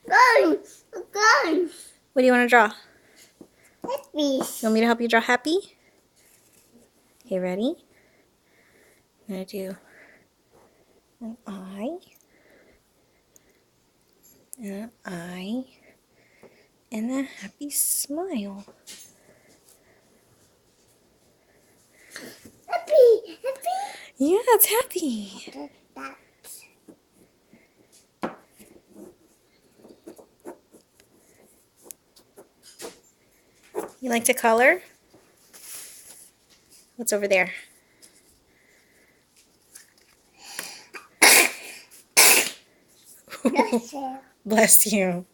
Going. Going. What do you want to draw? Happy. You want me to help you draw happy? Okay, ready? I'm going to do an eye, and an eye, and a happy smile. Happy. Happy. Yeah, it's happy. That. You like to color? What's over there? That's it. Bless you.